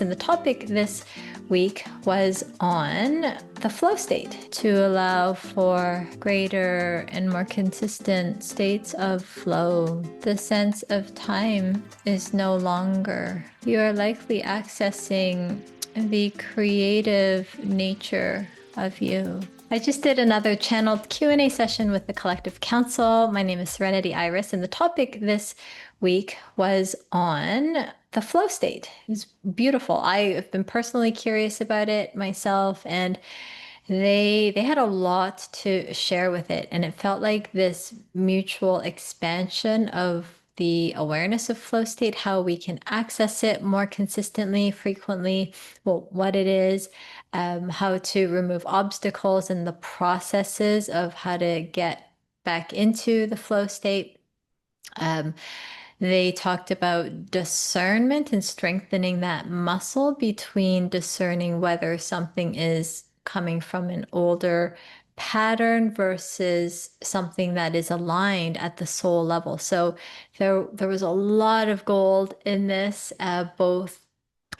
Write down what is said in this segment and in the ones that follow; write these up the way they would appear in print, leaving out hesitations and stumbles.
And the topic this week was on the flow state to allow for greater and more consistent states of flow. The sense of time is no longer. You are likely accessing the creative nature of you. I just did another channeled Q&A session with the Collective Council. My name is Serenity Iris, and the topic this week was on the flow state. It's beautiful. I have been personally curious about it myself, and they had a lot to share with it, and it felt like this mutual expansion of the awareness of flow state, how we can access it more consistently, frequently, well, what it is, how to remove obstacles and the processes of how to get back into the flow state. They talked about discernment and strengthening that muscle between discerning whether something is coming from an older pattern versus something that is aligned at the soul level. So there was a lot of gold in this, both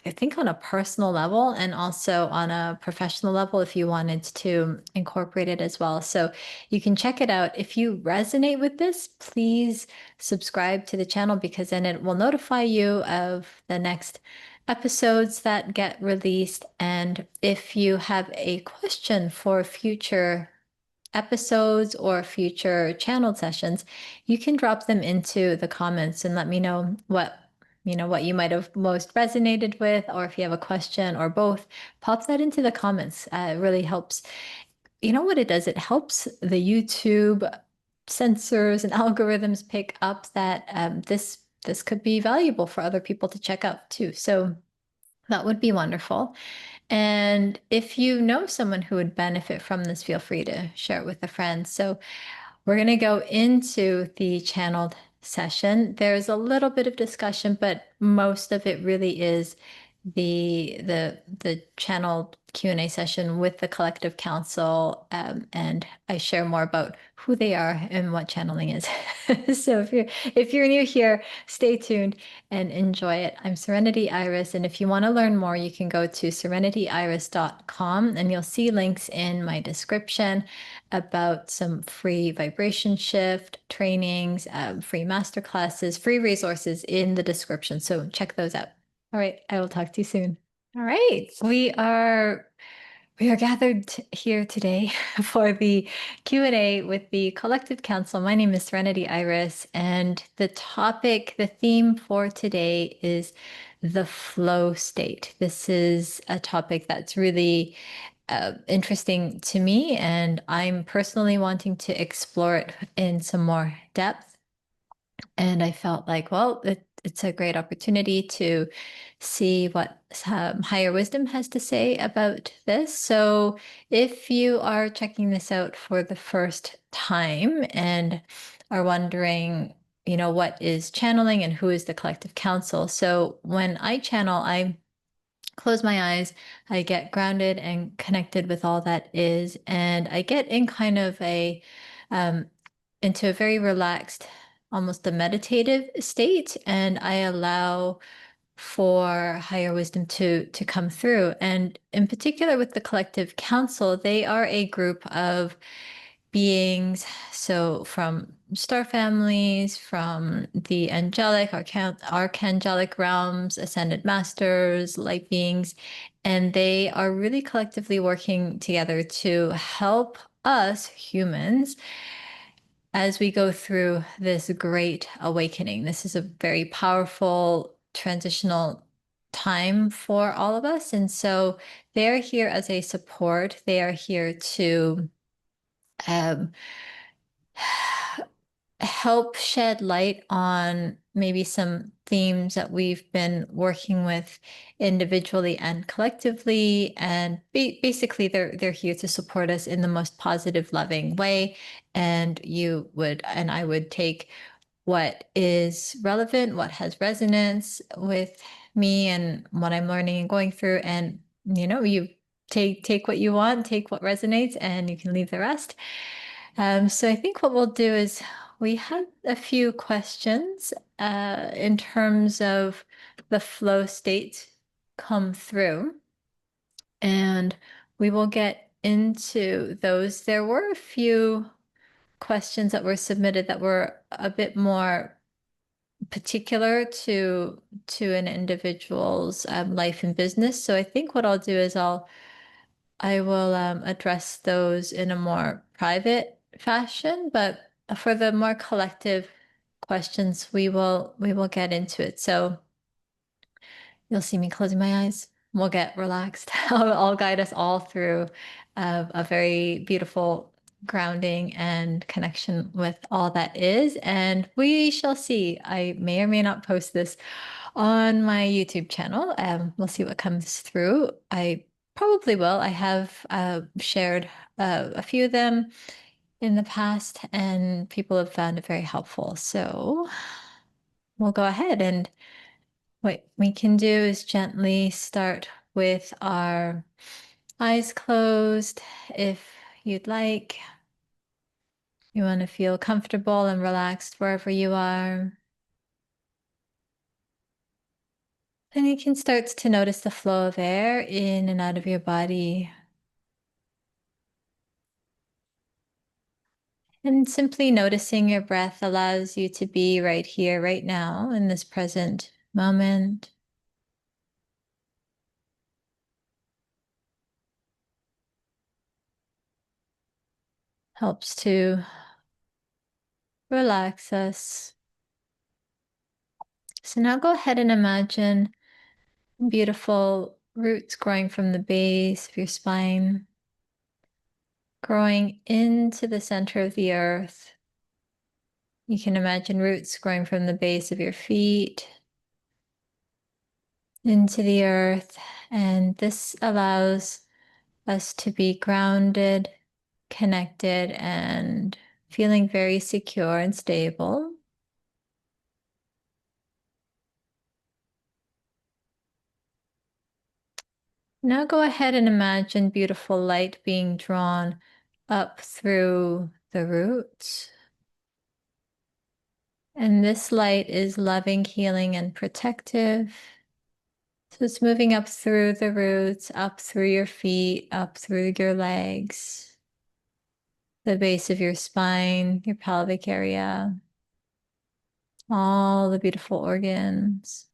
I think on a personal level and also on a professional level if you wanted to incorporate it as well. So you can check it out. If you resonate with this, please subscribe to the channel because then it will notify you of the next episodes that get released. And if you have a question for future episodes or future channel sessions, you can drop them into the comments and let me know what you might have most resonated with, or if you have a question or both, pop that into the comments. It really helps. You know what it does? It helps the YouTube sensors and algorithms pick up that this could be valuable for other people to check out too. So that would be wonderful. And if you know someone who would benefit from this, feel free to share it with a friend. So we're going to go into the channeled session. There's a little bit of discussion, but most of it really is the channeled Q&A session with the Collective Council, and I share more about who they are and what channeling is. So if you're new here, stay tuned and enjoy it. I'm Serenity Iris, and if you want to learn more, you can go to serenityiris.com, and you'll see links in my description about some free vibration shift trainings, free masterclasses, free resources in the description. So check those out. All right, I will talk to you soon. All right, we are gathered here today for the Q&A with the Collective Council. My name is Serenity Iris, and the theme for today is the flow state. This is a topic that's really interesting to me, and I'm personally wanting to explore it in some more depth. And I felt like, well, it's a great opportunity to see what higher wisdom has to say about this. So if you are checking this out for the first time and are wondering, what is channeling and who is the Collective Council? So when I channel, I close my eyes, I get grounded and connected with all that is, and I get in kind of into a very relaxed, almost a meditative state, and I allow for higher wisdom to come through. And in particular with the Collective Council, they are a group of beings, so from star families, from the angelic, archangelic realms, ascended masters, light beings, and they are really collectively working together to help us humans as we go through this great awakening. This is a very powerful transitional time for all of us. And so they're here as a support. They are here to um, help shed light on maybe some themes that we've been working with individually and collectively. And basically, they're here to support us in the most positive, loving way. And I would take what is relevant, what has resonance with me and what I'm learning and going through. And, you take what you want, take what resonates, and you can leave the rest. So I think what we'll do is we had a few questions in terms of the flow state come through, and we will get into those. There were a few questions that were submitted that were a bit more particular to an individual's life and business. So I think what I'll do is I will address those in a more private fashion, but for the more collective questions, we will get into it. So you'll see me closing my eyes. We'll get relaxed. I'll guide us all through a very beautiful grounding and connection with all that is. And we shall see. I may or may not post this on my YouTube channel. We'll see what comes through. I probably will. I have shared a few of them in the past, and people have found it very helpful. So we'll go ahead, and what we can do is gently start with our eyes closed. If you'd like, you want to feel comfortable and relaxed wherever you are. Then you can start to notice the flow of air in and out of your body. And simply noticing your breath allows you to be right here, right now, in this present moment. Helps to relax us. So now go ahead and imagine beautiful roots growing from the base of your spine, growing into the center of the earth. You can imagine roots growing from the base of your feet into the earth, and this allows us to be grounded, connected, and feeling very secure and stable. Now go ahead and imagine beautiful light being drawn up through the roots. And this light is loving, healing, and protective. So it's moving up through the roots, up through your feet, up through your legs, the base of your spine, your pelvic area, all the beautiful organs,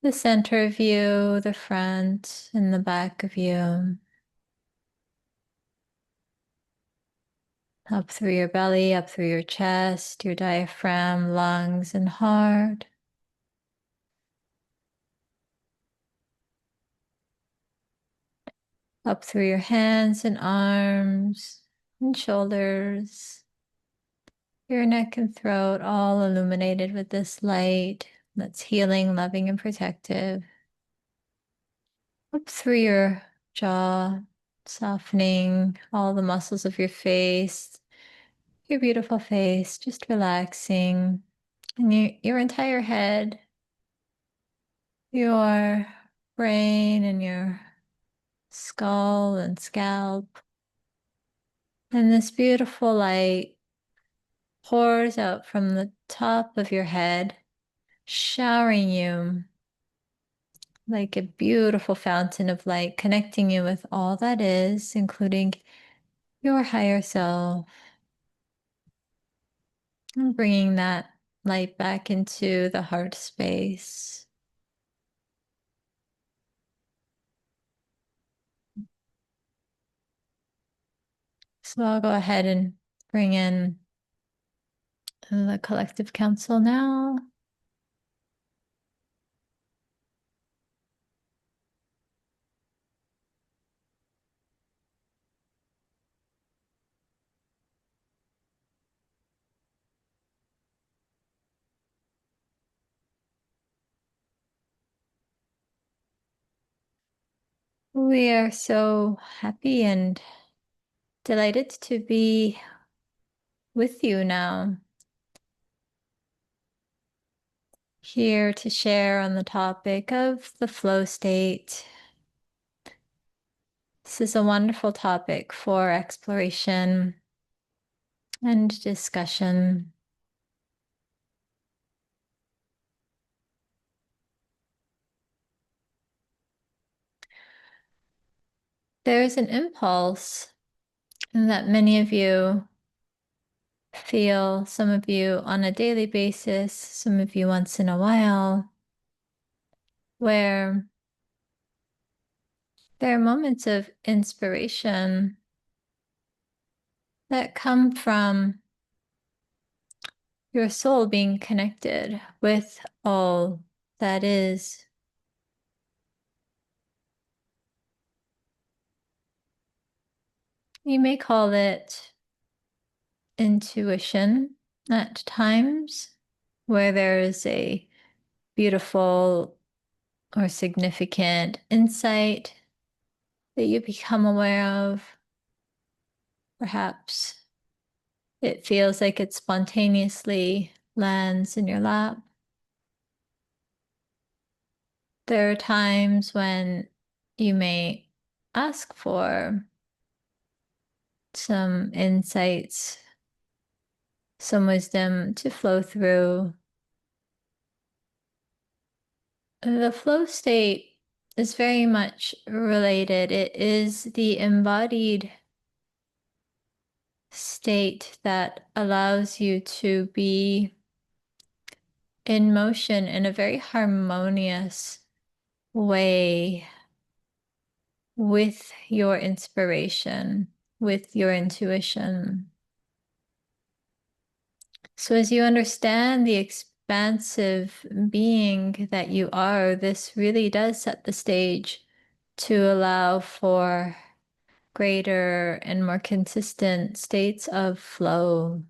the center of you, the front and the back of you, up through your belly, up through your chest, your diaphragm, lungs, and heart. Up through your hands and arms and shoulders, your neck and throat, all illuminated with this light that's healing, loving, and protective. Up through your jaw, softening all the muscles of your face, your beautiful face, just relaxing. And your entire head, your brain, and your skull and scalp. And this beautiful light pours out from the top of your head, showering you like a beautiful fountain of light, connecting you with all that is, including your higher self, and bringing that light back into the heart space. So I'll go ahead and bring in the collective council now. We are so happy and delighted to be with you now, here to share on the topic of the flow state. This is a wonderful topic for exploration and discussion. there's an impulse that many of you feel, some of you on a daily basis, some of you once in a while, where there are moments of inspiration that come from your soul being connected with all that is. You may call it intuition at times, where there is a beautiful or significant insight that you become aware of. Perhaps it feels like it spontaneously lands in your lap. There are times when you may ask for some insights, some wisdom to flow through. The flow state is very much related. It is the embodied state that allows you to be in motion in a very harmonious way with your inspiration, with your intuition. So as you understand the expansive being that you are, this really does set the stage to allow for greater and more consistent states of flow.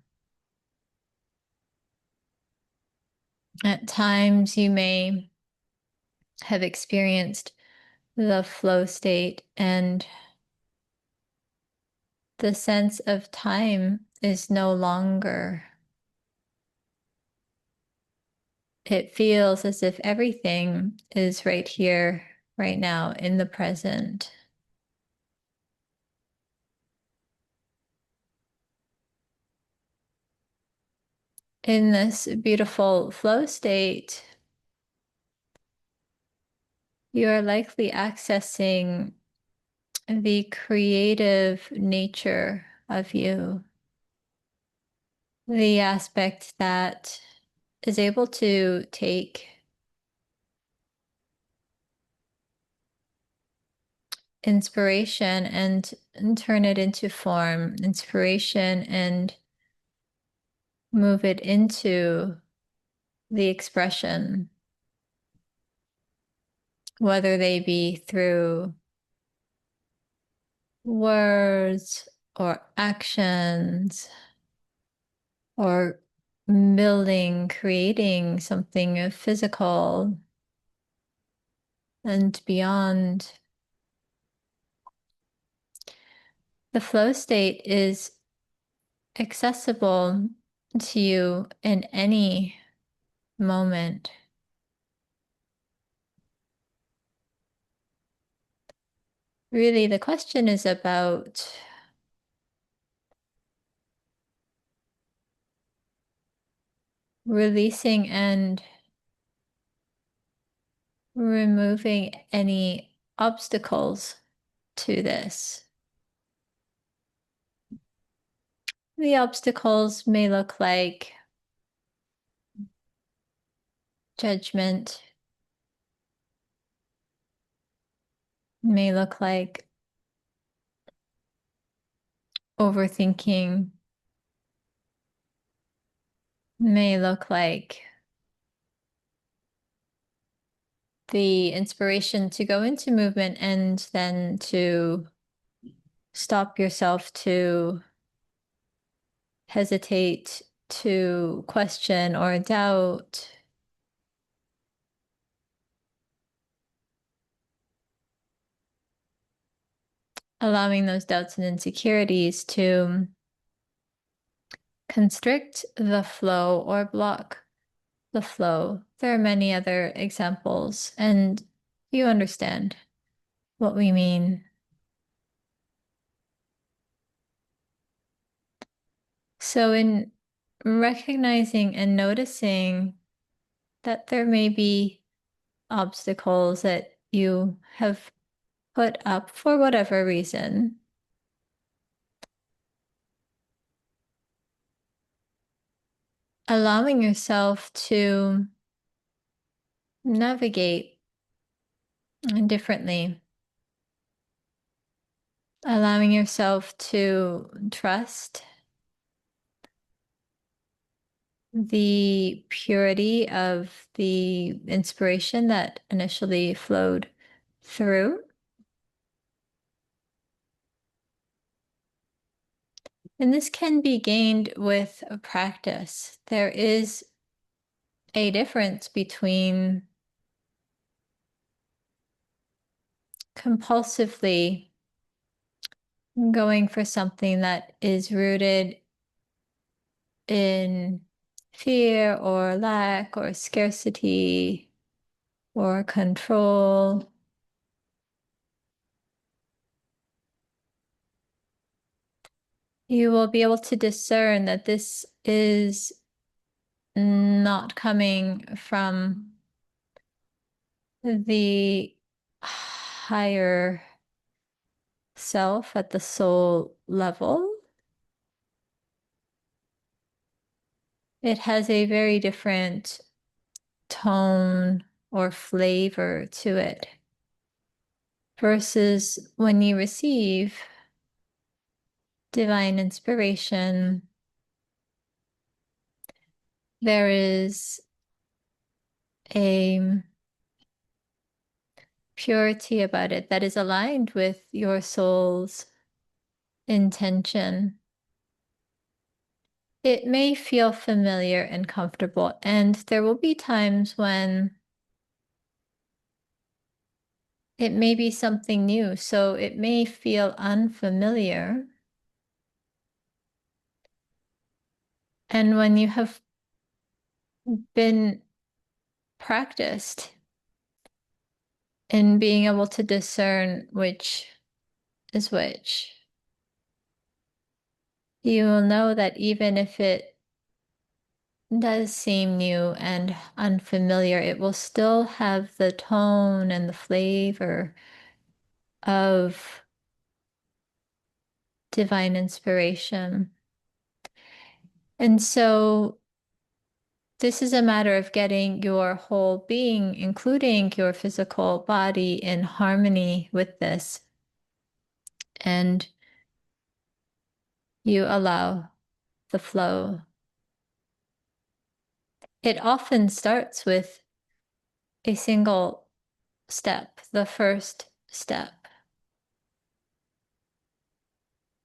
At times you may have experienced the flow state, and the sense of time is no longer. It feels as if everything is right here, right now, in the present. In this beautiful flow state, you are likely accessing the creative nature of you, the aspect that is able to take inspiration and turn it into form, inspiration, and move it into the expression, whether they be through words or actions or building, creating something physical and beyond. The flow state is accessible to you in any moment. Really, the question is about releasing and removing any obstacles to this. The obstacles may look like judgment, may look like overthinking, may look like the inspiration to go into movement and then to stop yourself, to hesitate, to question or doubt. Allowing those doubts and insecurities to constrict the flow or block the flow. There are many other examples, and you understand what we mean. So in recognizing and noticing that there may be obstacles that you have put up for whatever reason, allowing yourself to navigate differently, allowing yourself to trust the purity of the inspiration that initially flowed through. And this can be gained with a practice. There is a difference between compulsively going for something that is rooted in fear or lack or scarcity or control. You will be able to discern that this is not coming from the higher self at the soul level. It has a very different tone or flavor to it versus when you receive divine inspiration, there is a purity about it that is aligned with your soul's intention. It may feel familiar and comfortable, and there will be times when it may be something new, so it may feel unfamiliar. And when you have been practiced in being able to discern which is which, you will know that even if it does seem new and unfamiliar, it will still have the tone and the flavor of divine inspiration. And so this is a matter of getting your whole being, including your physical body, in harmony with this. And you allow the flow. It often starts with a single step, the first step.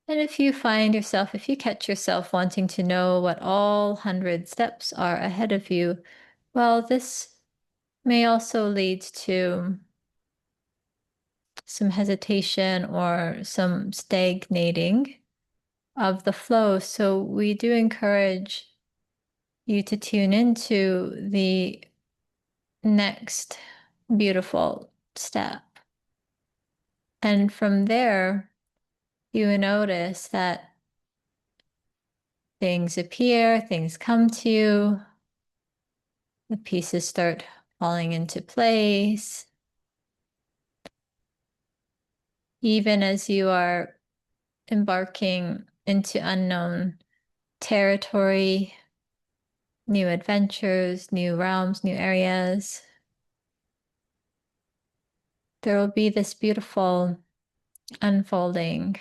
And if you find yourself, if you catch yourself wanting to know what all 100 steps are ahead of you, well, this may also lead to some hesitation or some stagnating of the flow. So we do encourage you to tune into the next beautiful step. And from there, you notice that things appear, things come to you, the pieces start falling into place. Even as you are embarking into unknown territory, new adventures, new realms, new areas, there will be this beautiful unfolding.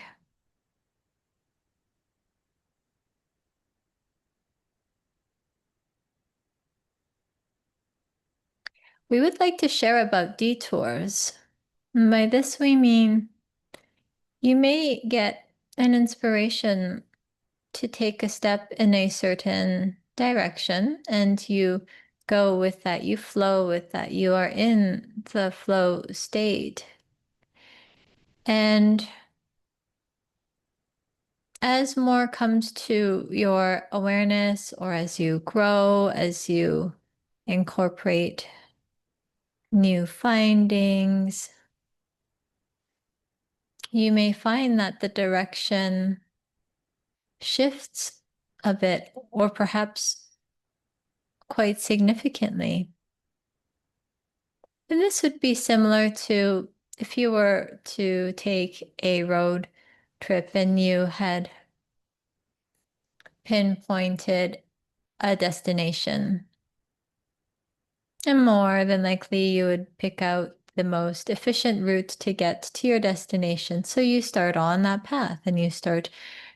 We would like to share about detours. And by this we mean you may get an inspiration to take a step in a certain direction and you go with that, you flow with that, you are in the flow state. And as more comes to your awareness, or as you grow, as you incorporate new findings, you may find that the direction shifts a bit, or perhaps quite significantly. And this would be similar to if you were to take a road trip and you had pinpointed a destination, and more than likely you would pick out the most efficient route to get to your destination. So you start on that path and you start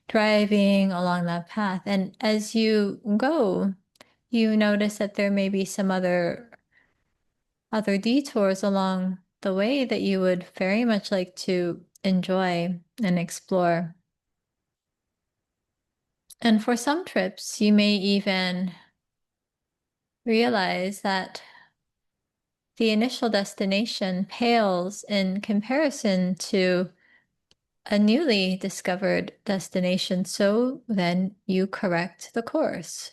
driving along that path. And as you go, you notice that there may be some other detours along the way that you would very much like to enjoy and explore. And for some trips, you may even realize that the initial destination pales in comparison to a newly discovered destination. So then you correct the course.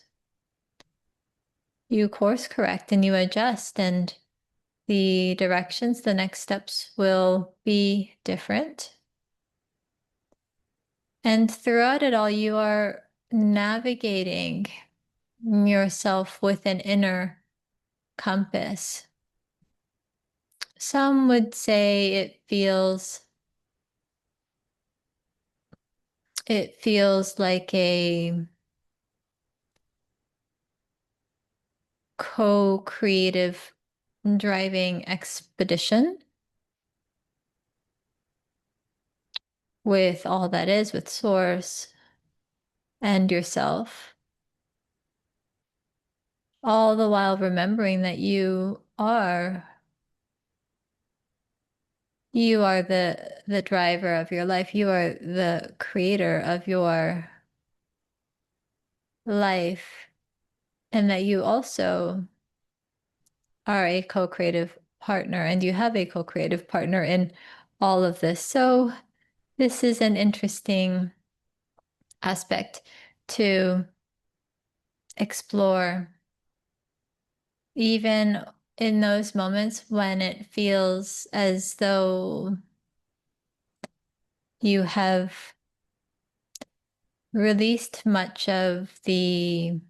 You course correct and you adjust, and the directions, the next steps will be different. And throughout it all, you are navigating yourself with an inner compass. Some would say it feels like a co-creative driving expedition with all that is, with Source and yourself, all the while remembering that you are the driver of your life. You are the creator of your life, and that you also are a co-creative partner, and you have a co-creative partner in all of this. So this is an interesting aspect to explore, even in those moments when it feels as though you have released much of the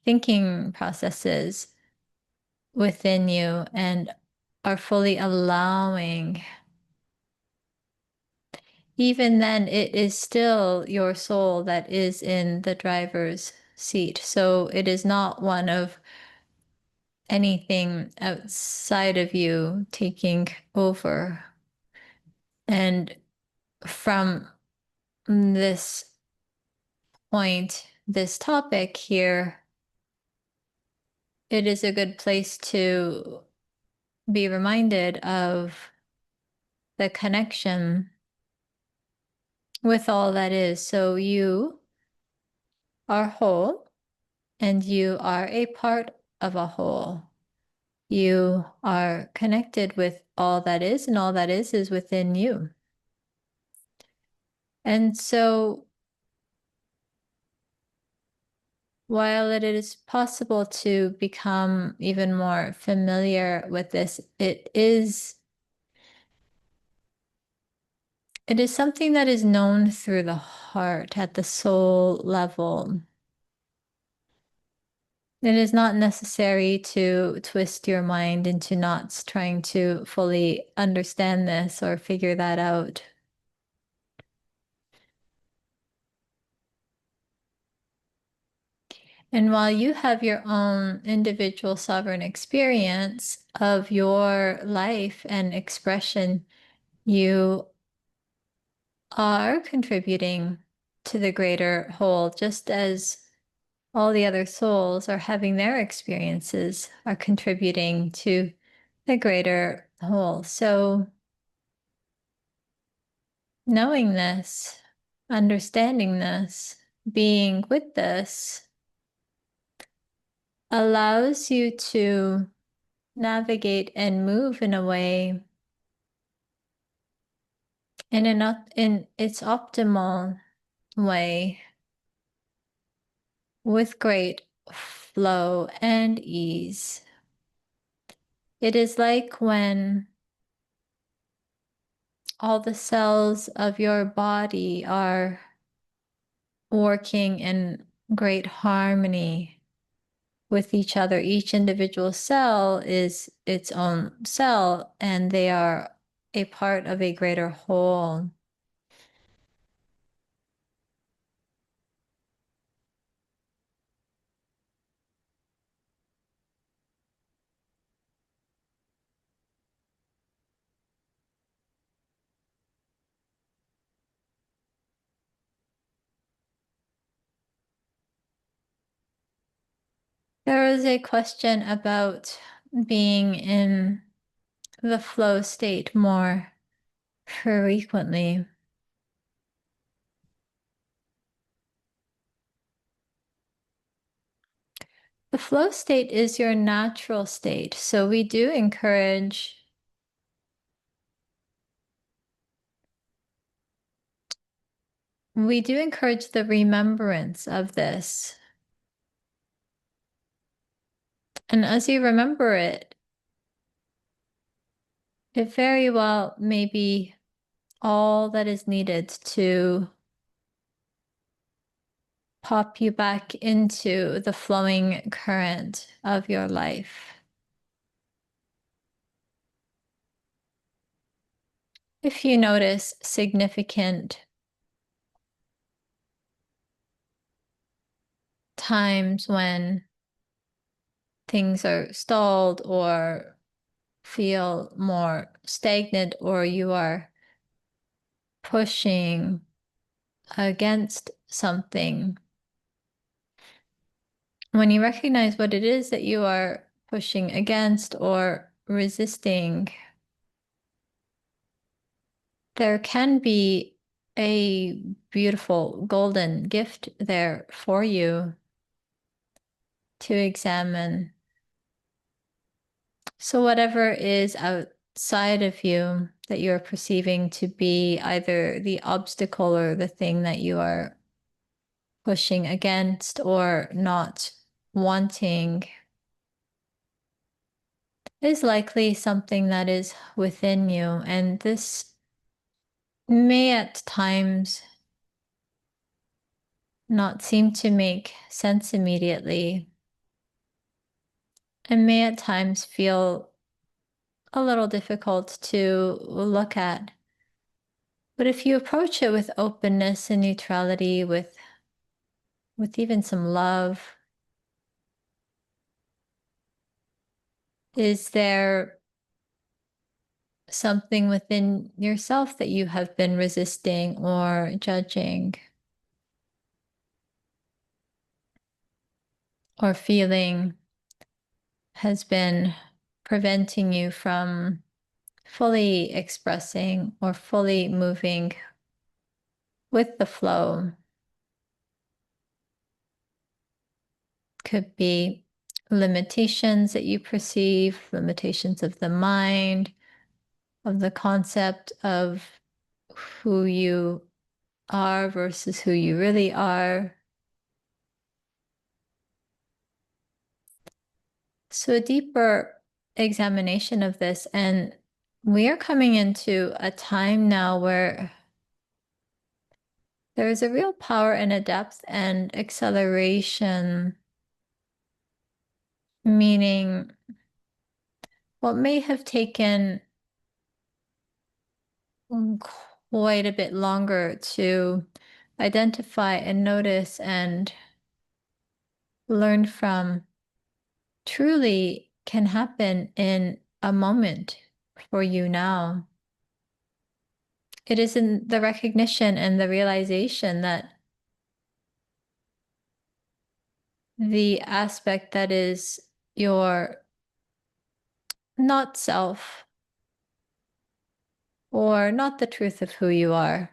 thinking processes within you and are fully allowing. Even then, it is still your soul that is in the driver's seat. So it is not one of anything outside of you taking over. And from this point, this topic here, it is a good place to be reminded of the connection with all that is. So you are whole and you are a part of a whole. You are connected with all that is, and all that is within you. And so while it is possible to become even more familiar with this, it is something that is known through the heart at the soul level. It is not necessary to twist your mind into knots trying to fully understand this or figure that out. And while you have your own individual sovereign experience of your life and expression, you are contributing to the greater whole, just as all the other souls are having their experiences, are contributing to the greater whole. So knowing this, understanding this, being with this allows you to navigate and move in a way in its optimal way with great flow and ease. It is like when all the cells of your body are working in great harmony with each other. Each individual cell is its own cell, and they are a part of a greater whole. There was a question about being in the flow state more frequently. The flow state is your natural state. So we do encourage the remembrance of this. And as you remember it, it very well may be all that is needed to pop you back into the flowing current of your life. If you notice significant times when things are stalled or feel more stagnant, or you are pushing against something, when you recognize what it is that you are pushing against or resisting, there can be a beautiful golden gift there for you to examine. So whatever is outside of you that you're perceiving to be either the obstacle or the thing that you are pushing against or not wanting, is likely something that is within you. And this may at times not seem to make sense immediately, and may at times feel a little difficult to look at. But if you approach it with openness and neutrality, with even some love, is there something within yourself that you have been resisting or judging or feeling has been preventing you from fully expressing or fully moving with the flow? Could be limitations that you perceive, limitations of the mind, of the concept of who you are versus who you really are. So a deeper examination of this, and we are coming into a time now where there is a real power and a depth and acceleration, meaning what may have taken quite a bit longer to identify and notice and learn from truly can happen in a moment for you now. It is in the recognition and the realization that the aspect that is your not self or not the truth of who you are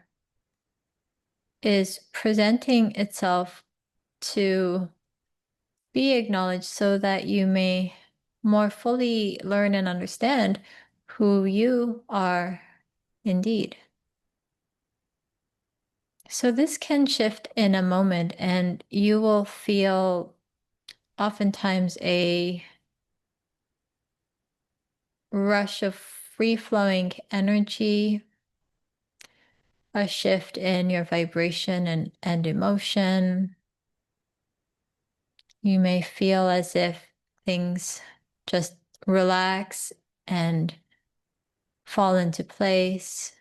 is presenting itself to be acknowledged so that you may more fully learn and understand who you are indeed. So this can shift in a moment, and you will feel oftentimes a rush of free-flowing energy, a shift in your vibration and emotion. You may feel as if things just relax and fall into place.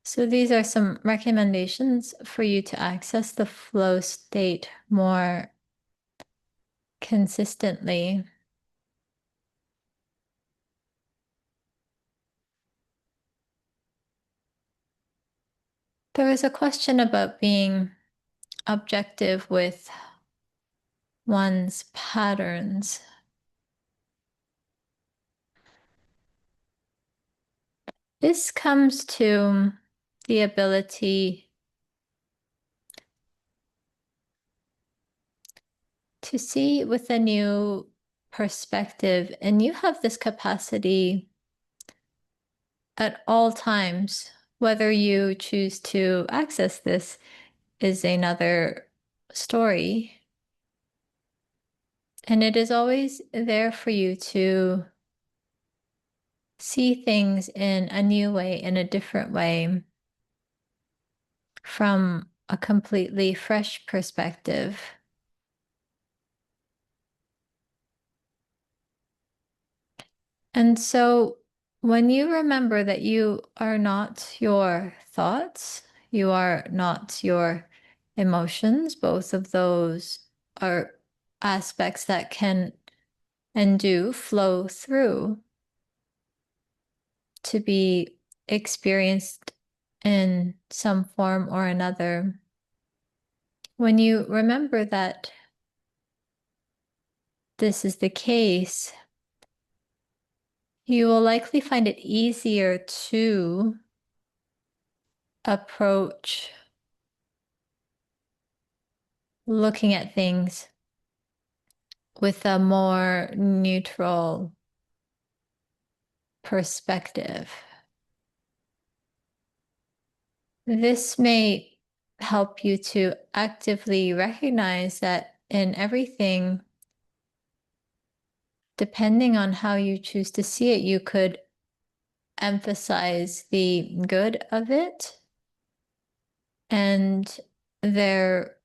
So these are some recommendations for you to access the flow state more consistently. There is a question about being objective with one's patterns. This comes to the ability to see with a new perspective, and you have this capacity at all times. Whether you choose to access this is another story. And it is always there for you to see things in a new way, in a different way, from a completely fresh perspective. And so when you remember that you are not your thoughts, you are not your emotions, both of those are aspects that can and do flow through to be experienced in some form or another. When you remember that this is the case, you will likely find it easier to approach looking at things with a more neutral perspective. This may help you to actively recognize that in everything, depending on how you choose to see it, you could emphasize the good of it, and there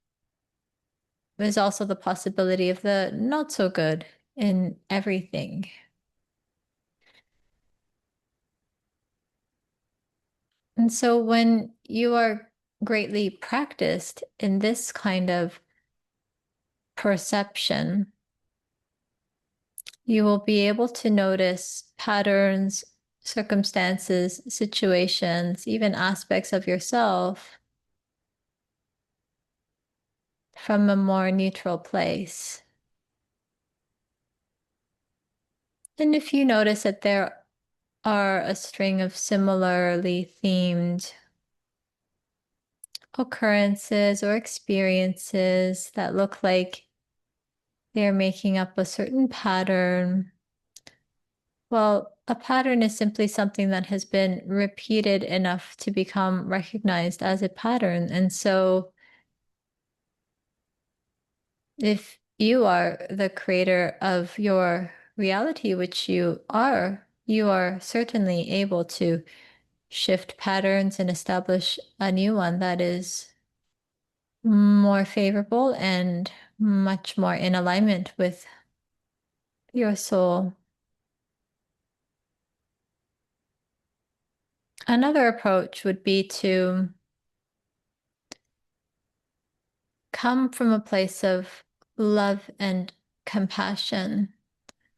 is also the possibility of the not so good in everything. And so when you are greatly practiced in this kind of perception, you will be able to notice patterns, circumstances, situations, even aspects of yourself from a more neutral place. And if you notice that there are a string of similarly themed occurrences or experiences that look like they're making up a certain pattern, well, a pattern is simply something that has been repeated enough to become recognized as a pattern. And so if you are the creator of your reality, which you are certainly able to shift patterns and establish a new one that is more favorable and much more in alignment with your soul. Another approach would be to come from a place of love and compassion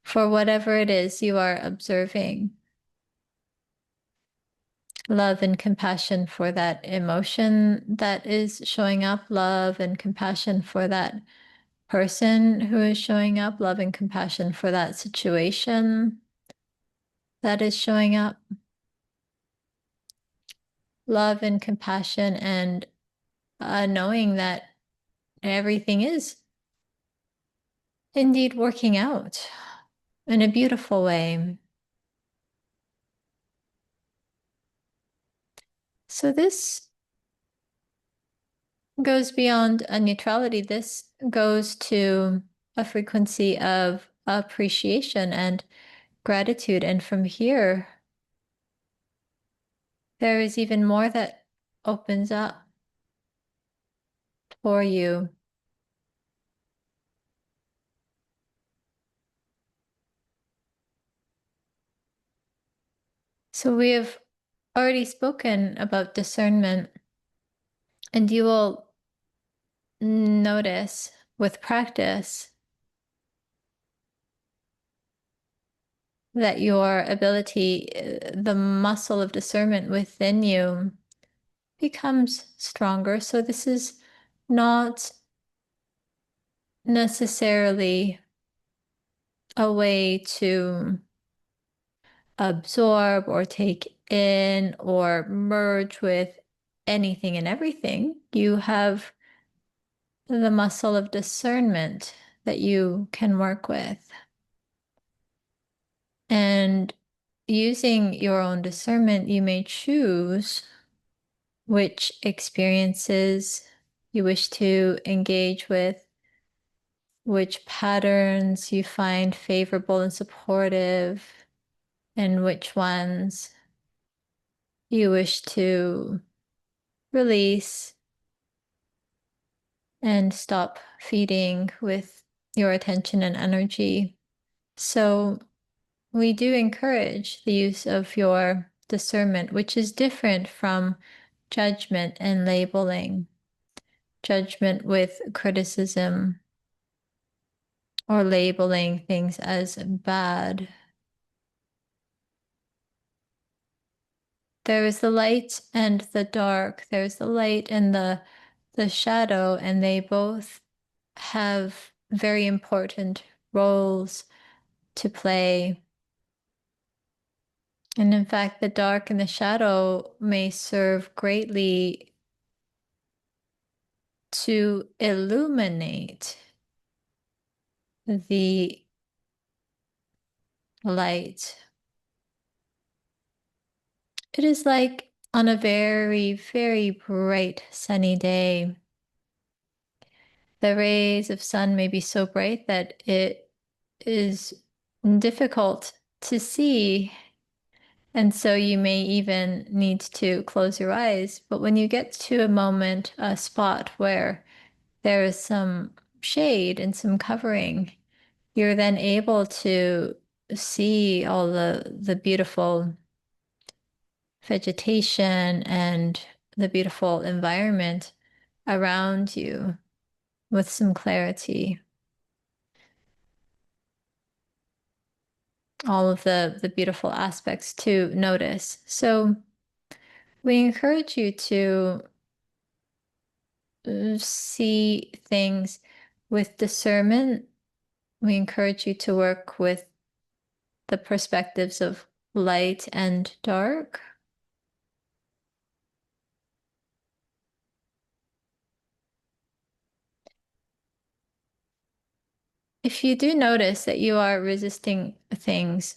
for whatever it is you are observing. Love and compassion for that emotion that is showing up, love and compassion for that person who is showing up, love and compassion for that situation that is showing up, love and compassion, and knowing that everything is indeed working out in a beautiful way. So this goes beyond a neutrality. This goes to a frequency of appreciation and gratitude. And from here, there is even more that opens up for you. So we have already spoken about discernment, and you will notice with practice that your ability, the muscle of discernment within you becomes stronger. So this is not necessarily a way to absorb or take in or merge with anything and everything. You have the muscle of discernment that you can work with. And using your own discernment, you may choose which experiences you wish to engage with, which patterns you find favorable and supportive, and which ones you wish to release and stop feeding with your attention and energy. So we do encourage the use of your discernment, which is different from judgment and labeling. Judgment with criticism or labeling things as bad. There is the light and the dark. There's the light and the shadow, and they both have very important roles to play. And in fact, the dark and the shadow may serve greatly to illuminate the light. It is like on a very, very bright sunny day. The rays of sun may be so bright that it is difficult to see. And so you may even need to close your eyes. But when you get to a moment, a spot where there is some shade and some covering, you're then able to see all the beautiful vegetation and the beautiful environment around you with some clarity. All of the beautiful aspects to notice. So we encourage you to see things with discernment. We encourage you to work with the perspectives of light and dark. If you do notice that you are resisting things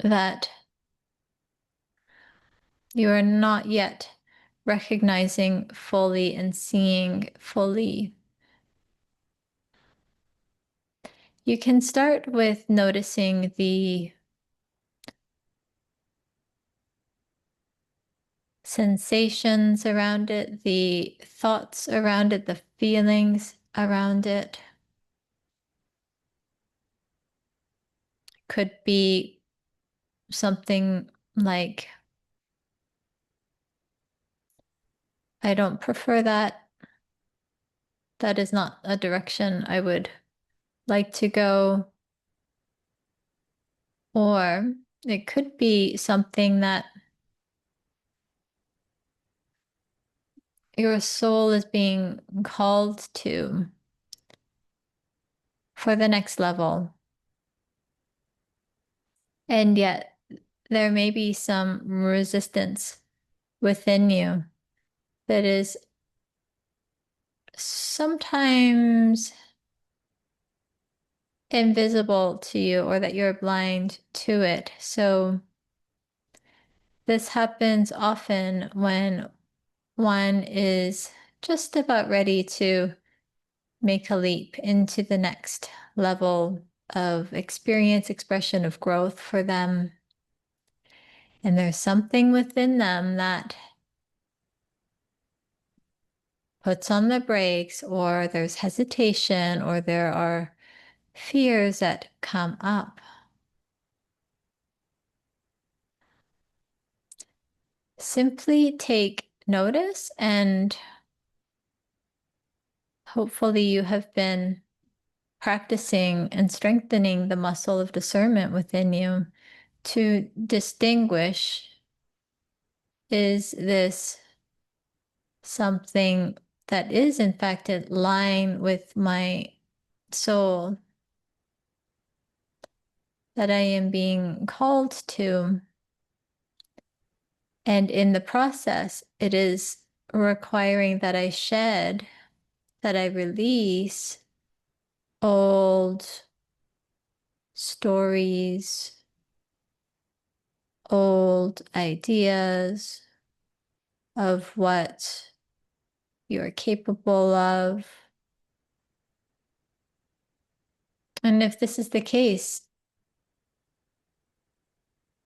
that you are not yet recognizing fully and seeing fully, you can start with noticing the sensations around it, the thoughts around it, the feelings around it. Could be something like, I don't prefer that. That is not a direction I would like to go. Or it could be something that your soul is being called to for the next level. And yet there may be some resistance within you that is sometimes invisible to you, or that you're blind to it. So this happens often when one is just about ready to make a leap into the next level of experience, expression of growth for them. And there's something within them that puts on the brakes, or there's hesitation, or there are fears that come up. Simply take notice, and hopefully you have been practicing and strengthening the muscle of discernment within you to distinguish, is this something that is in fact in line with my soul that I am being called to? And in the process, it is requiring that I shed, that I release old stories, old ideas of what you're capable of. And if this is the case,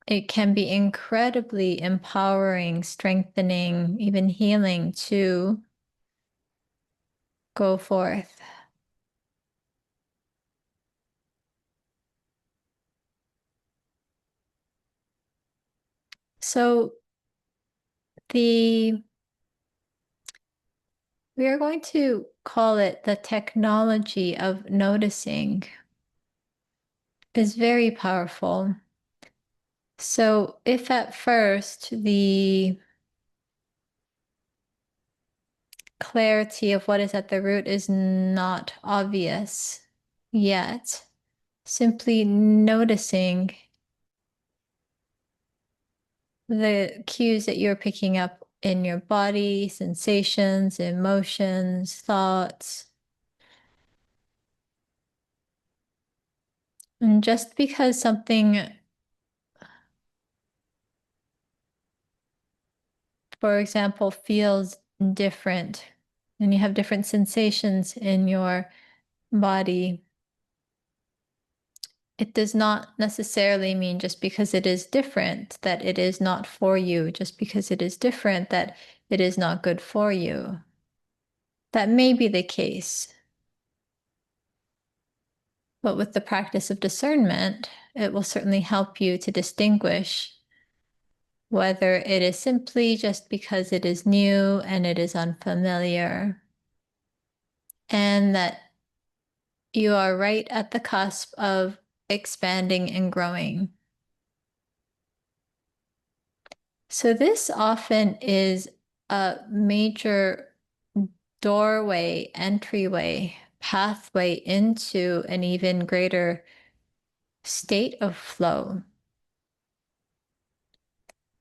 it can be incredibly empowering, strengthening, even healing to go forth. So we are going to call it the technology of noticing, is very powerful. So if at first the clarity of what is at the root is not obvious yet, simply noticing the cues that you're picking up in your body, sensations, emotions, thoughts. And just because something, for example, feels different and you have different sensations in your body, it does not necessarily mean just because it is different that it is not for you, just because it is different that it is not good for you. That may be the case. But with the practice of discernment, it will certainly help you to distinguish whether it is simply just because it is new and it is unfamiliar, and that you are right at the cusp of expanding and growing. So this often is a major doorway, entryway, pathway into an even greater state of flow.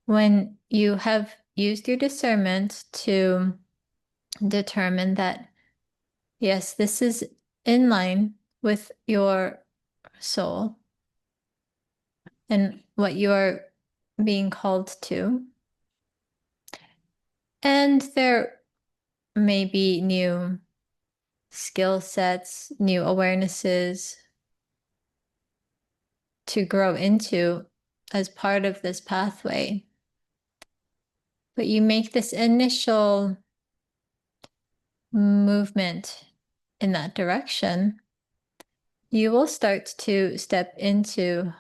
When you have used your discernment to determine that, yes, this is in line with your soul and what you are being called to, and there may be new skill sets, new awarenesses to grow into as part of this pathway. But you make this initial movement in that direction, you will start to step into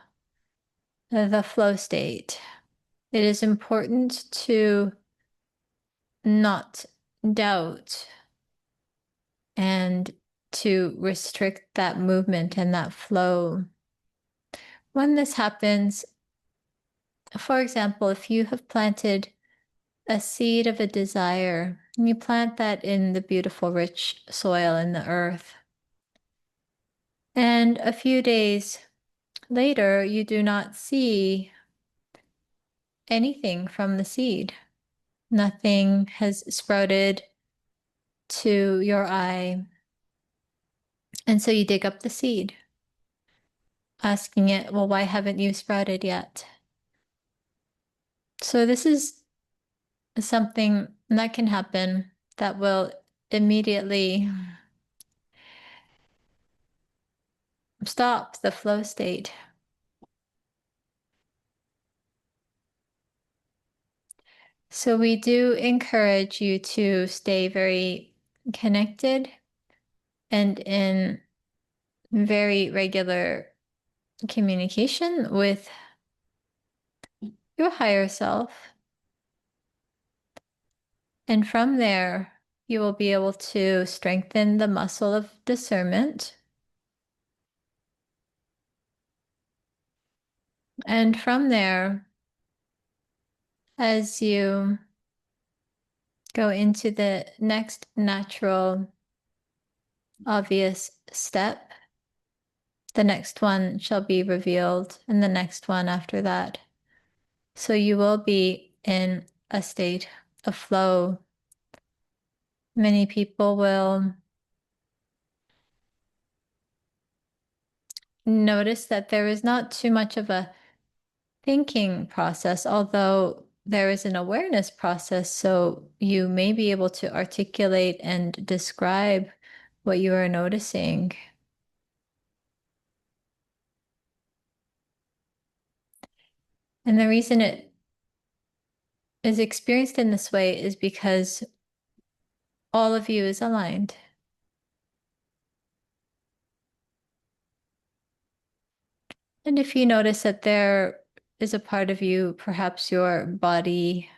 the flow state. It is important to not doubt and to restrict that movement and that flow. When this happens, for example, if you have planted a seed of a desire, and you plant that in the beautiful, rich soil in the earth, and a few days later, you do not see anything from the seed. Nothing has sprouted to your eye. And so you dig up the seed, asking it, well, why haven't you sprouted yet? So this is something that can happen that will immediately stop the flow state. So we do encourage you to stay very connected and in very regular communication with your higher self. And from there, you will be able to strengthen the muscle of discernment. And from there, as you go into the next natural, obvious step, the next one shall be revealed, and the next one after that. So you will be in a state of flow. Many people will notice that there is not too much of a thinking process, although there is an awareness process. So you may be able to articulate and describe what you are noticing. And the reason it is experienced in this way is because all of you is aligned. And if you notice that there is a part of you, perhaps your body,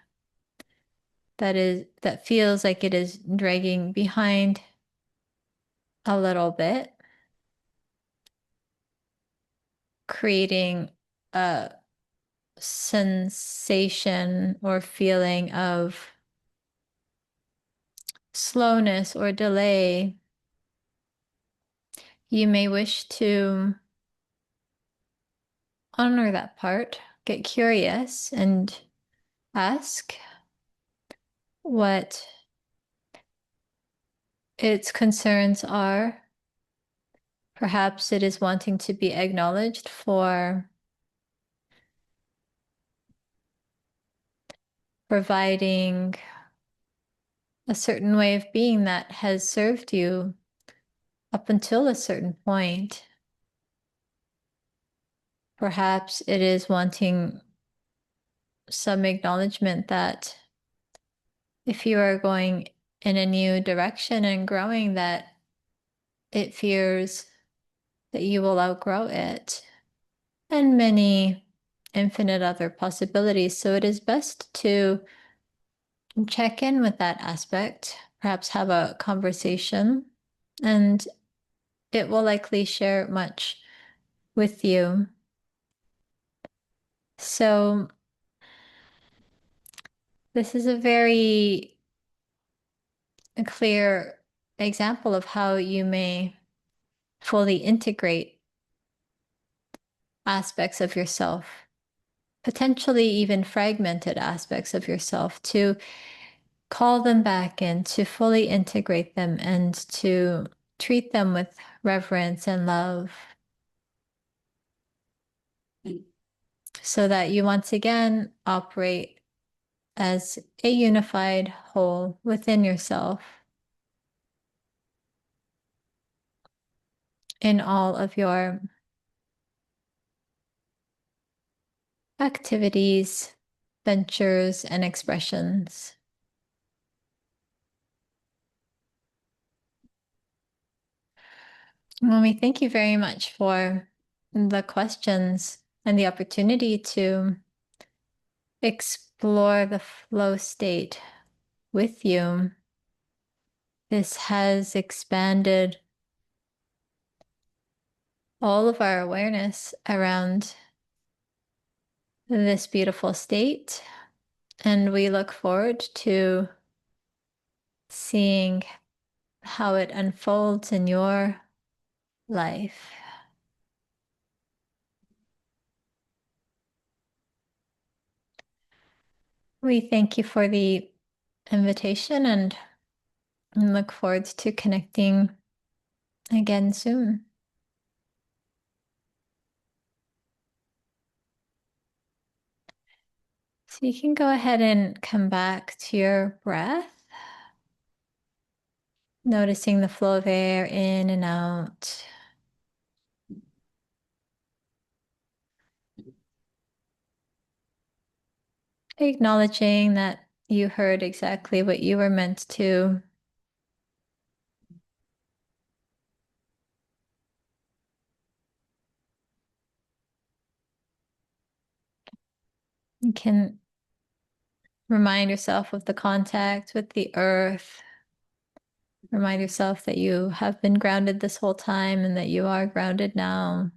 that feels like it is dragging behind a little bit, creating a sensation or feeling of slowness or delay, you may wish to honor that part, get curious, and ask what its concerns are. Perhaps it is wanting to be acknowledged for providing a certain way of being that has served you up until a certain point. Perhaps it is wanting some acknowledgement that if you are going in a new direction and growing, that it fears that you will outgrow it, and many infinite other possibilities. So it is best to check in with that aspect, perhaps have a conversation, and it will likely share much with you. So this is a very clear example of how you may fully integrate aspects of yourself, potentially even fragmented aspects of yourself, to call them back in, to fully integrate them, and to treat them with reverence and love, so that you once again operate as a unified whole within yourself in all of your activities, ventures, and expressions. Well, we thank you very much for the questions and the opportunity to explore the flow state with you. This has expanded all of our awareness around this beautiful state, and we look forward to seeing how it unfolds in your life. We thank you for the invitation and look forward to connecting again soon. So you can go ahead and come back to your breath, noticing the flow of air in and out. Acknowledging that you heard exactly what you were meant to. You can remind yourself of the contact with the earth. Remind yourself that you have been grounded this whole time and that you are grounded now.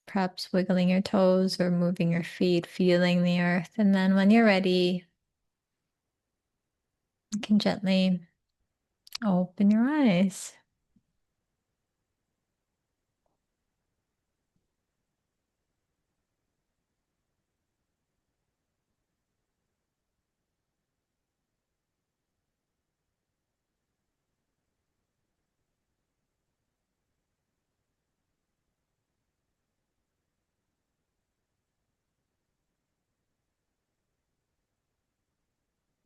Perhaps wiggling your toes or moving your feet, feeling the earth. And then when you're ready, you can gently open your eyes.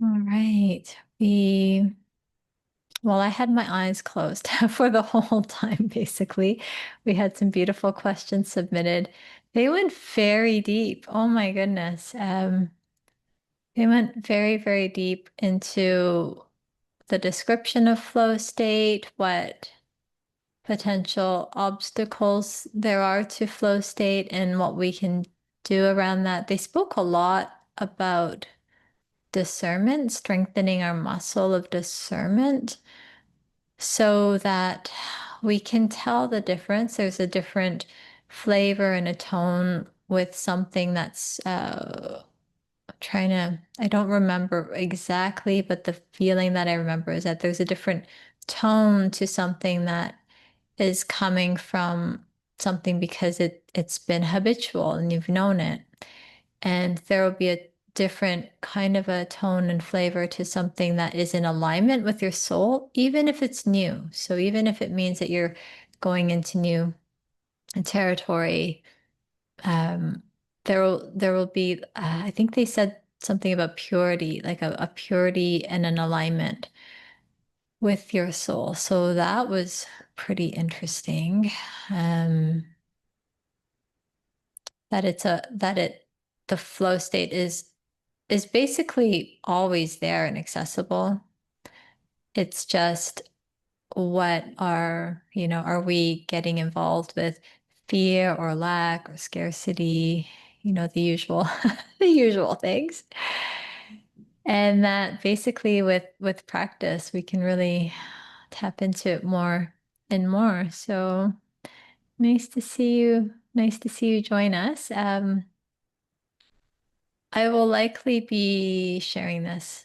All right. Well, I had my eyes closed for the whole time, basically. We had some beautiful questions submitted. They went very deep. Oh my goodness. They went very, very deep into the description of flow state, what potential obstacles there are to flow state, and what we can do around that. They spoke a lot about discernment, strengthening our muscle of discernment so that we can tell the difference. There's a different flavor and a tone with something that's I don't remember exactly, but the feeling that I remember is that there's a different tone to something that is coming from something because it's been habitual and you've known it. And there will be a different kind of a tone and flavor to something that is in alignment with your soul, even if it's new. So even if it means that you're going into new territory, um, there will be, I think they said something about purity, like a purity and an alignment with your soul. So that was pretty interesting. Um, that it's a that it the flow state is basically always there and accessible. It's just are we getting involved with fear or lack or scarcity, the usual the usual things. And that basically with practice we can really tap into it more and more. So nice to see you. Nice to see you join us. I will likely be sharing this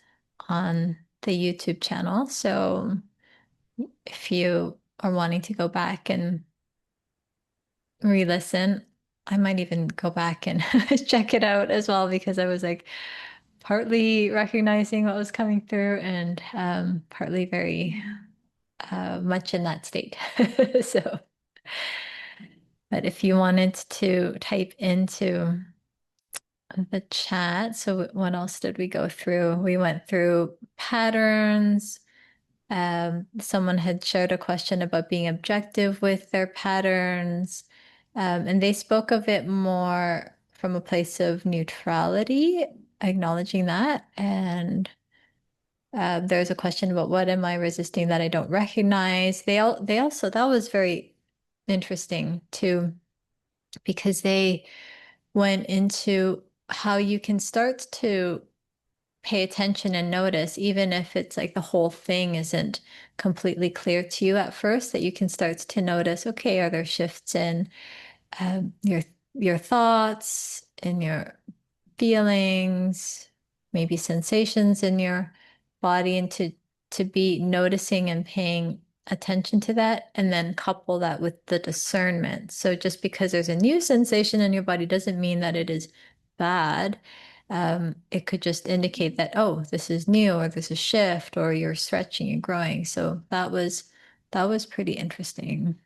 on the YouTube channel. So if you are wanting to go back and re-listen, I might even go back and check it out as well because I was like partly recognizing what was coming through and partly very much in that state. So, but if you wanted to type into the chat, so what else did we go through? We went through patterns. Someone had shared a question about being objective with their patterns, and they spoke of it more from a place of neutrality, acknowledging that. And there's a question about what am I resisting that I don't recognize. They also that was very interesting too, because they went into how you can start to pay attention and notice, even if it's like the whole thing isn't completely clear to you at first, that you can start to notice, okay, are there shifts in your thoughts, in your feelings, maybe sensations in your body, and to be noticing and paying attention to that, and then couple that with the discernment. So just because there's a new sensation in your body doesn't mean that it is bad. It could just indicate that, oh, this is new, or this is shift, or you're stretching and growing. So that was pretty interesting.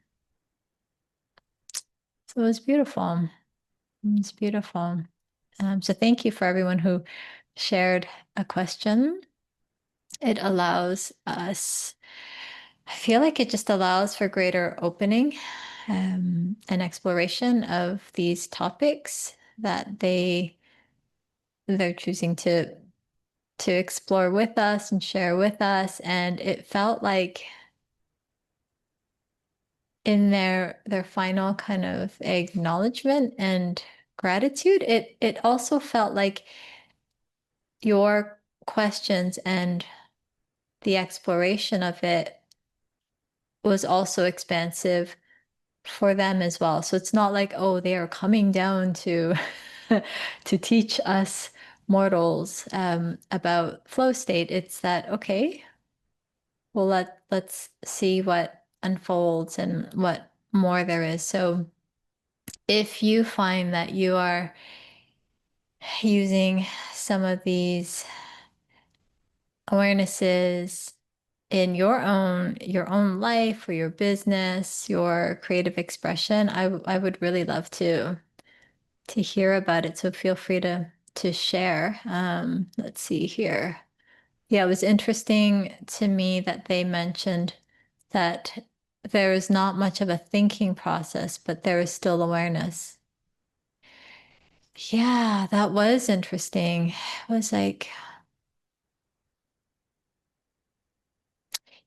So it was beautiful. It's beautiful. So thank you for everyone who shared a question. It allows us, I feel like it just allows for greater opening and exploration of these topics that they're choosing to to explore with us and share with us. And it felt like in their final kind of acknowledgement and gratitude, it also felt like your questions and the exploration of it was also expansive for them as well. So it's not like, oh, they are coming down to to teach us mortals about flow state. It's that, okay, well, let's see what unfolds and what more there is. So if you find that you are using some of these awarenesses in your own life or your business, your creative expression, I would really love to hear about it. So feel free to share. Let's see here. Yeah, it was interesting to me that they mentioned that there is not much of a thinking process, but there is still awareness. Yeah, that was interesting. It was like,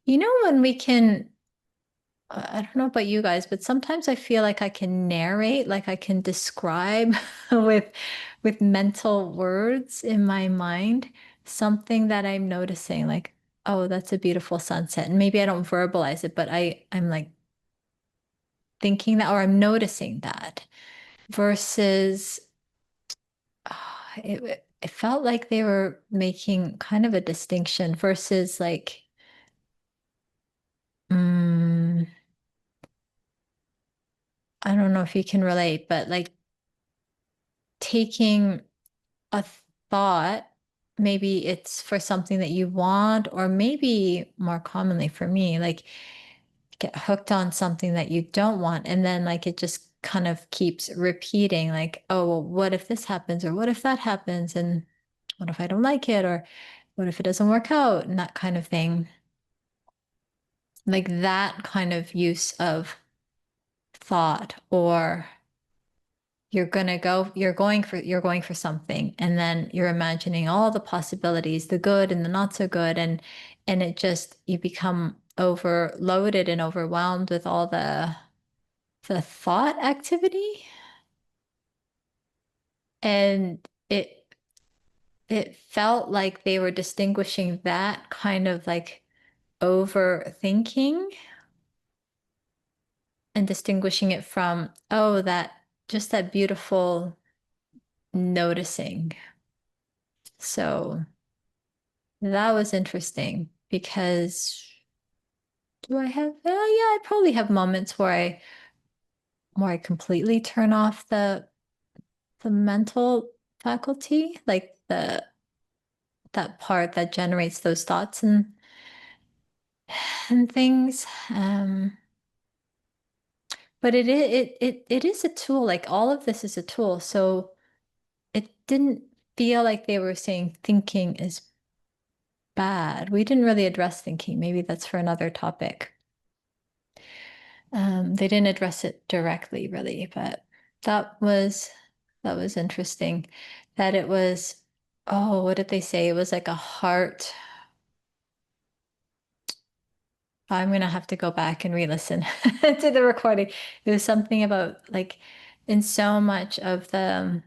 when we can, I don't know about you guys, but sometimes I feel like I can narrate, like I can describe with mental words in my mind something that I'm noticing, like, oh, that's a beautiful sunset. And maybe I don't verbalize it, but I'm like thinking that, or I'm noticing that versus it felt like they were making kind of a distinction versus like, mm, I don't know if you can relate, but like taking a thought, maybe it's for something that you want, or maybe more commonly for me, like get hooked on something that you don't want. And then like it just kind of keeps repeating, like, oh, well, what if this happens? Or what if that happens? And what if I don't like it? Or what if it doesn't work out? And that kind of thing. Like that kind of use of thought, or you're going for something, and then you're imagining all the possibilities, the good and the not so good, and it just, you become overloaded and overwhelmed with all the thought activity, and it felt like they were distinguishing that kind of like overthinking and distinguishing it from, oh, that just that beautiful noticing. So that was interesting because do I have, yeah, I probably have moments where I completely turn off the mental faculty, like that part that generates those thoughts and things. But it is a tool, like all of this is a tool. So it didn't feel like they were saying thinking is bad. We didn't really address thinking. Maybe that's for another topic. They didn't address it directly, really, but that was that was interesting. That it was, oh, what did they say? It was like a heart. I'm gonna have to go back and re-listen to the recording. It was something about like in so much of the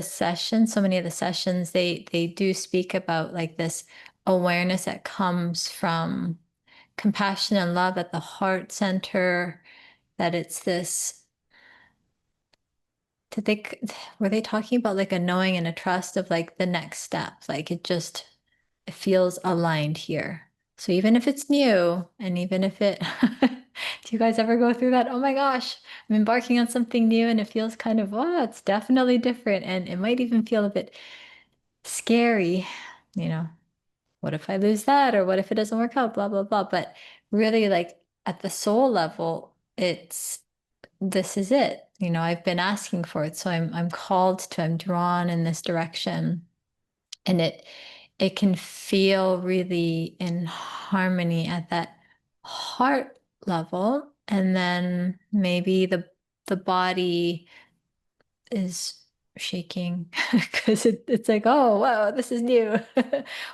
session, so many of the sessions, they do speak about like this awareness that comes from compassion and love at the heart center, that it's this, did they were they talking about like a knowing and a trust of like the next step, like it feels aligned here. So even if it's new, and even if it do you guys ever go through that? Oh my gosh, I'm embarking on something new and it feels kind of, oh, it's definitely different, and it might even feel a bit scary, you know, what if I lose that, or what if it doesn't work out, blah blah blah. But really, like at the soul level, it's, this is it. I've been asking for it, so I'm called to, I'm drawn in this direction. And it can feel really in harmony at that heart level. And then maybe the body is shaking because it's like, oh, wow, this is new.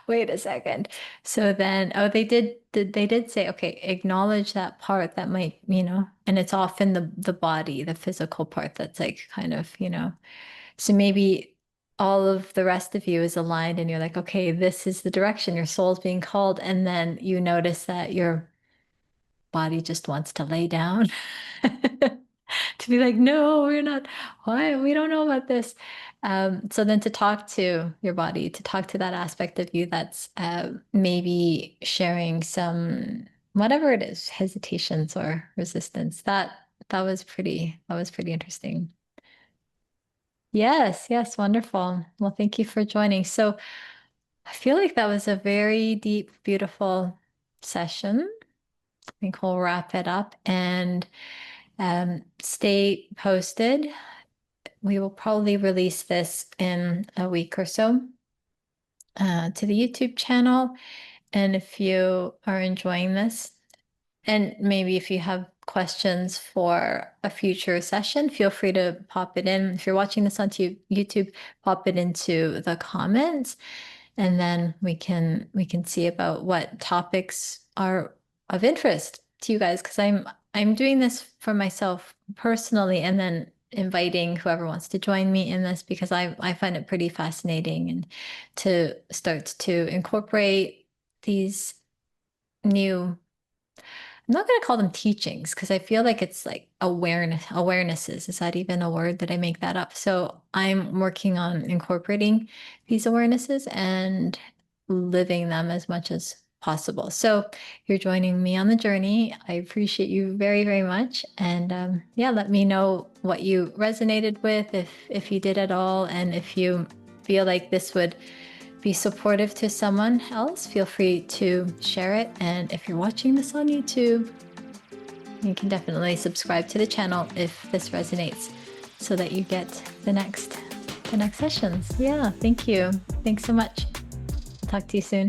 Wait a second. So then, oh, they did say, okay, acknowledge that part that might, and it's often the body, the physical part that's like kind of, so maybe all of the rest of you is aligned and you're like, okay, this is the direction your soul's being called. And then you notice that your body just wants to lay down. To be like, no, we're not, why? We don't know about this. So then to talk to your body, to talk to that aspect of you that's maybe sharing some, whatever it is, hesitations or resistance, that was pretty interesting. Yes, yes, wonderful. Well, thank you for joining. So I feel like that was a very deep, beautiful session. I think we'll wrap it up and stay posted. We will probably release this in a week or so to the YouTube channel. And if you are enjoying this, and maybe if you have questions for a future session, feel free to pop it in. If you're watching this on YouTube, pop it into the comments, and then we can see about what topics are of interest to you guys. Because I'm doing this for myself personally, and then inviting whoever wants to join me in this because I find it pretty fascinating and to start to incorporate these new, I'm not going to call them teachings because I feel like it's like awarenesses. Is that even a word? Did I make that up? So I'm working on incorporating these awarenesses and living them as much as possible. So you're joining me on the journey. I appreciate you very, very much. And yeah, let me know what you resonated with, if you did at all, and if you feel like this would be supportive to someone else, feel free to share it. And if you're watching this on YouTube, you can definitely subscribe to the channel if this resonates so that you get the next sessions. Yeah, thank you. Thanks so much. Talk to you soon.